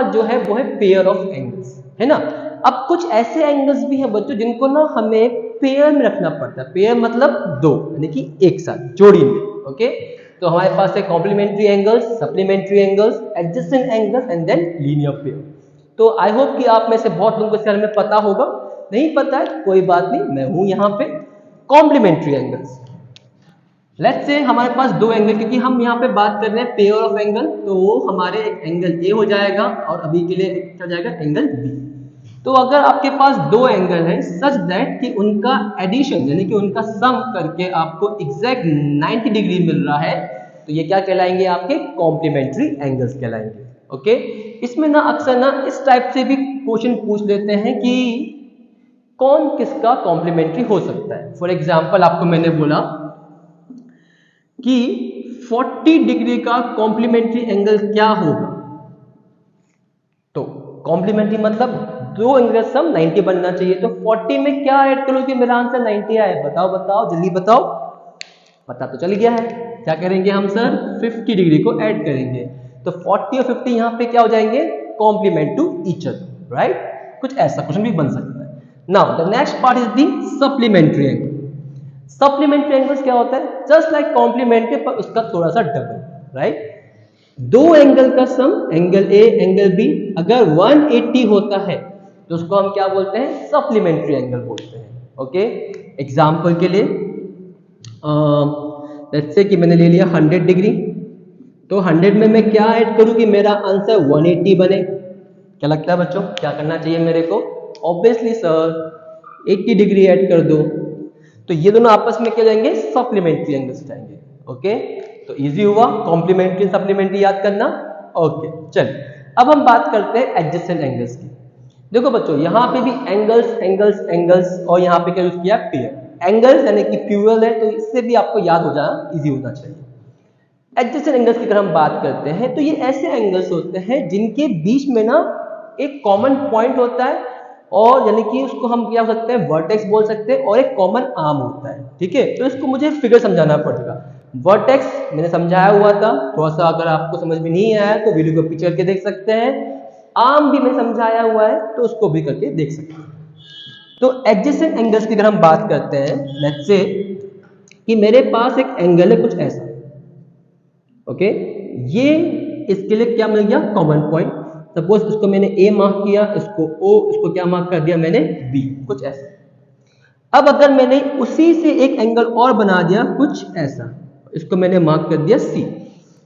पास जो है वो है पेयर ऑफ एंगल्स, है ना। अब कुछ ऐसे एंगल्स भी हैं बच्चों जिनको ना हमें पेयर में रखना पड़ता है। पेयर मतलब दो, यानी कि एक साथ जोड़ी में। ओके, तो हमारे पास है complementary angles, supplementary angles, adjacent angles and then linear pair. तो आई होप कि आप में से बहुत लोगों को इसके बारे में पता होगा। नहीं पता है कोई बात नहीं, मैं हूं यहाँ पे। कॉम्प्लीमेंट्री एंगल्स, लेट्स से हमारे पास दो एंगल, क्योंकि हम यहाँ पे बात कर रहे हैं पेयर ऑफ एंगल, तो वो हमारे एंगल ए हो जाएगा और अभी के लिए क्या हो जाएगा, एंगल बी। तो अगर आपके पास दो एंगल है सच दैट कि उनका एडिशन यानी कि उनका सम करके आपको एग्जैक्ट 90 डिग्री मिल रहा है, तो ये क्या कहलाएंगे, आपके कॉम्प्लीमेंट्री एंगल्स कहलाएंगे। ओके, इसमें ना अक्सर ना इस टाइप से भी क्वेश्चन पूछ लेते हैं कि कौन किसका कॉम्प्लीमेंट्री हो सकता है। फॉर एग्जाम्पल आपको मैंने बोला कि 40 डिग्री का कॉम्प्लीमेंट्री एंगल क्या होगा, तो कॉम्प्लीमेंट्री मतलब दो एंगल सम 90 बनना चाहिए। तो 40 में क्या ऐड करूं कि मेरा आंसर 90 आए, बताओ बताओ जल्दी बताओ। पता तो चल गया है, क्या करेंगे हम सर, 50 डिग्री को ऐड करेंगे। तो 40 और 50 यहाँ पे क्या हो जाएंगे, complement to each other, right. कुछ ऐसा क्वेश्चन भी बन सकता है। Now the next part is the supplementary angle. Supplementary angles क्या होता है, जस्ट लाइक कॉम्प्लीमेंट्री पर उसका थोड़ा सा डबल, राइट। दो एंगल का सम, एंगल ए एंगल बी, अगर 180 होता है तो उसको हम क्या बोलते हैं, सप्लीमेंट्री एंगल बोलते हैं। ओके, एग्जांपल के लिए लेट्स से कि मैंने ले लिया 100 डिग्री, तो 100 में मैं क्या ऐड करूं कि मेरा आंसर 180 बने। क्या लगता है बच्चों, क्या करना चाहिए मेरे को, ऑब्वियसली सर 80 डिग्री ऐड कर दो। तो ये दोनों आपस में क्या जाएंगे, सप्लीमेंट्री एंगल्स जाएंगे। ओके, तो इजी हुआ कॉम्प्लीमेंट्री सप्लीमेंट्री याद करना। ओके, चलिए अब हम बात करते हैं एडजेसेंट एंगल्स की। देखो बच्चों, यहाँ पे भी एंगल्स एंगल्स एंगल्स और यहाँ पे क्या यूज किया, पेयर। एंगल्स यानी कि प्लूरल है, तो इससे भी आपको याद हो जाना, इजी होना चाहिए। एडजेसेंट एंगल्स की अगर हम बात करते हैं तो ये ऐसे एंगल्स होते हैं जिनके बीच में ना एक कॉमन पॉइंट होता है, और यानी कि उसको हम क्या हो सकते हैं, वर्टेक्स बोल सकते हैं, और एक कॉमन आर्म होता है। ठीक है, तो इसको मुझे फिगर समझाना पड़ेगा। वर्टेक्स मैंने समझाया हुआ था, थोड़ा सा अगर आपको समझ में नहीं आया तो वीडियो को पीछे करके देख सकते हैं। आर्म भी मैंने समझाया हुआ है, तो उसको भी करके देख सकते हैं। तो एडजेसेंट एंगल्स की अगर हम बात करते हैं, लेट्स से कि मेरे पास एक एंगल है कुछ ऐसा। ओके, ये इसके लिए क्या मिल गया, कॉमन पॉइंट। सपोज इसको मैंने ए मार्क किया, इसको ओ, इसको क्या मार्क कर दिया मैंने, बी, कुछ ऐसा। अब अगर मैंने उसी से एक एंगल और बना दिया कुछ ऐसा, इसको मैंने मार्क कर दिया सी,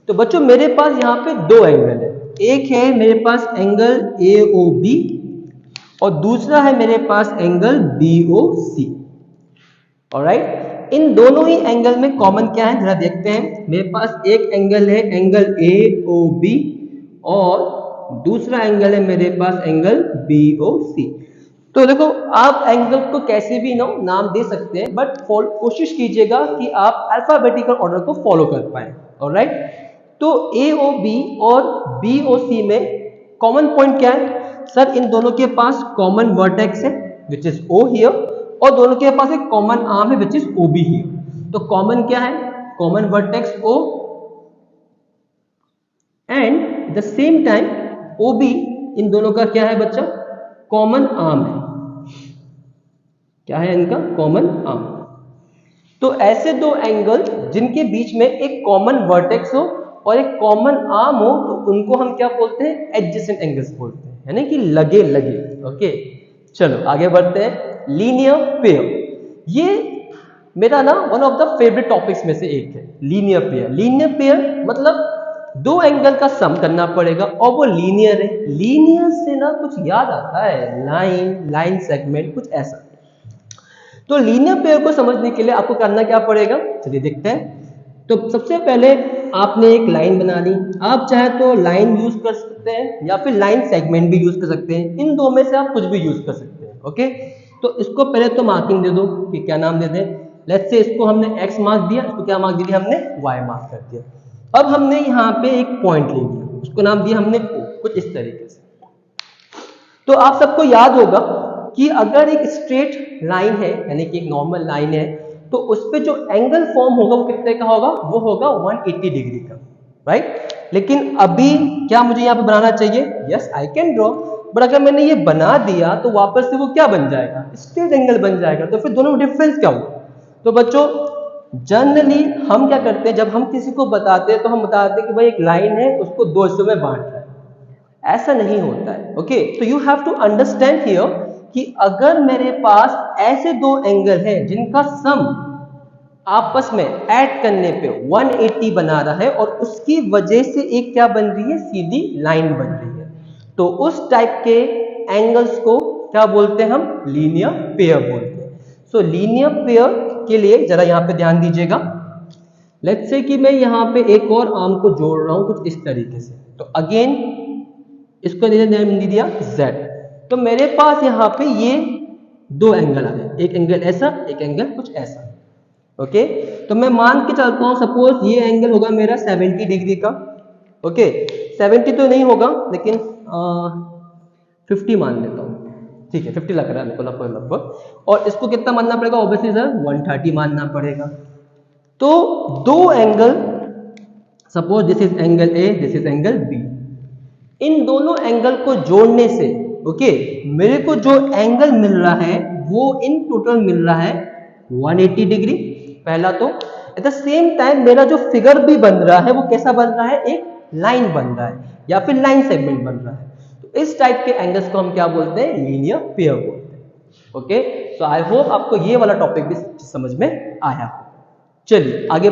तो बच्चों मेरे पास यहाँ पे दो एंगल है। एक है मेरे पास एंगल ए ओ बी, और दूसरा है मेरे पास एंगल बी ओ सी। ऑलराइट, इन दोनों ही एंगल में कॉमन क्या है जरा देखते हैं। मेरे पास एक एंगल है एंगल ए ओ बी, और दूसरा एंगल है मेरे पास एंगल बी ओ सी। तो देखो, आप एंगल को कैसे भी नाम दे सकते हैं, बट कोशिश कीजिएगा कि आप अल्फाबेटिकल ऑर्डर को फॉलो कर पाए। ऑलराइट, तो ए ओ बी और बी ओ सी में कॉमन पॉइंट क्या है सर, इन दोनों के पास कॉमन वर्टेक्स है विच इज ओ हियर, और दोनों के पास एक कॉमन आर्म है which is O B here. तो कॉमन क्या है, common vertex O, and the same time O B, इन दोनों का क्या है बच्चा, कॉमन आर्म है। क्या है इनका, कॉमन आर्म। तो ऐसे दो एंगल जिनके बीच में एक कॉमन वर्टेक्स हो और एक कॉमन आर्म हो, तो उनको हम क्या बोलते हैं, एडजेसेंट एंगल्स बोलते हैं, यानी कि लगे लगे। ओके, चलो आगे बढ़ते हैं। लीनियर पेयर, ये मेरा ना one of the favourite topics में से एक है, लीनियर पेयर। लीनियर पेयर मतलब दो एंगल का सम करना पड़ेगा और वो लीनियर है। लीनियर से ना कुछ याद आता है, लाइन, लाइन सेगमेंट, कुछ ऐसा। तो लीनियर पेयर को समझने के लिए आपको करना क्या पड़ेगा, चलिए देखते हैं। तो सबसे पहले आपने एक लाइन बना ली, आप चाहे तो लाइन यूज कर सकते हैं या फिर लाइन सेगमेंट भी यूज कर सकते हैं, इन दो में से आप कुछ भी यूज कर सकते हैं। ओके, तो इसको पहले तो मार्किंग दे दो कि क्या नाम दे दें। लेट्स से इसको हमने x मार्क दिया, इसको क्या मार्क दे दिया हमने, y मार्क कर दिया। अब हमने यहाँ पे एक पॉइंट ले लिया, उसको नाम दिया हमने O, कुछ इस तरीके से। तो आप सबको याद होगा कि अगर एक स्ट्रेट लाइन है, यानी कि एक नॉर्मल लाइन है, तो उस पे जो एंगल फॉर्म होगा वो कितने का होगा, वो होगा 180 डिग्री का, राइट। लेकिन अभी क्या मुझे यहाँ पे बनाना चाहिए? Yes, I can draw, but अगर मैंने ये बना दिया तो वापस से वो क्या बन जाएगा? स्ट्रेट एंगल बन जाएगा। तो फिर दोनों में डिफरेंस क्या होगा? तो बच्चों जनरली हम क्या करते हैं, जब हम किसी को बताते हैं तो हम बताते हैं कि भाई एक लाइन है, उसको दो हिस्सों में बांट रहा है। ऐसा नहीं होता है। ओके, तो you have to understand here कि अगर मेरे पास ऐसे दो एंगल हैं जिनका सम आपस में ऐड करने पे 180 बना रहा है और उसकी वजह से एक क्या बन रही है? सीधी लाइन बन रही है, तो उस टाइप के एंगल्स को क्या बोलते हैं? हम लीनियर पेयर बोलते हैं। सो लीनियर पेयर के लिए जरा यहाँ पे ध्यान दीजिएगा। लेट्स से कि मैं यहाँ पे एक और आर्म को जोड़ रहा हूं कुछ इस तरीके से, तो अगेन इसको नाम दे दिया Z। तो मेरे पास यहाँ पे ये दो एंगल आ गए, एक एंगल ऐसा, एक एंगल कुछ ऐसा। ओके, तो मैं मान के चलता हूं सपोज ये एंगल होगा मेरा 70 डिग्री का। ओके, 70 तो नहीं होगा लेकिन 50 मान लेता हूं, ठीक है, 50 लग रहा है लगभग। और इसको कितना मानना पड़ेगा? ऑब्वियसली सर 130 मानना पड़ेगा। तो दो angle, suppose this is angle A, this is angle B, इन दोनों एंगल को जोड़ने से ओके मेरे को जो एंगल मिल रहा है वो इन टोटल मिल रहा है 180 डिग्री पहला। तो एट द सेम टाइम मेरा जो फिगर भी बन रहा है वो कैसा बन रहा है? एक लाइन बन रहा है या फिर लाइन सेगमेंट बन रहा है। तो इस टाइप के एंगल्स को हम क्या बोलते हैं? लीनियर पेयर बोलते हैं। ओके, सो आई होप आपको ये वाला टॉपिक भी समझ में आया हो। चलिए आगे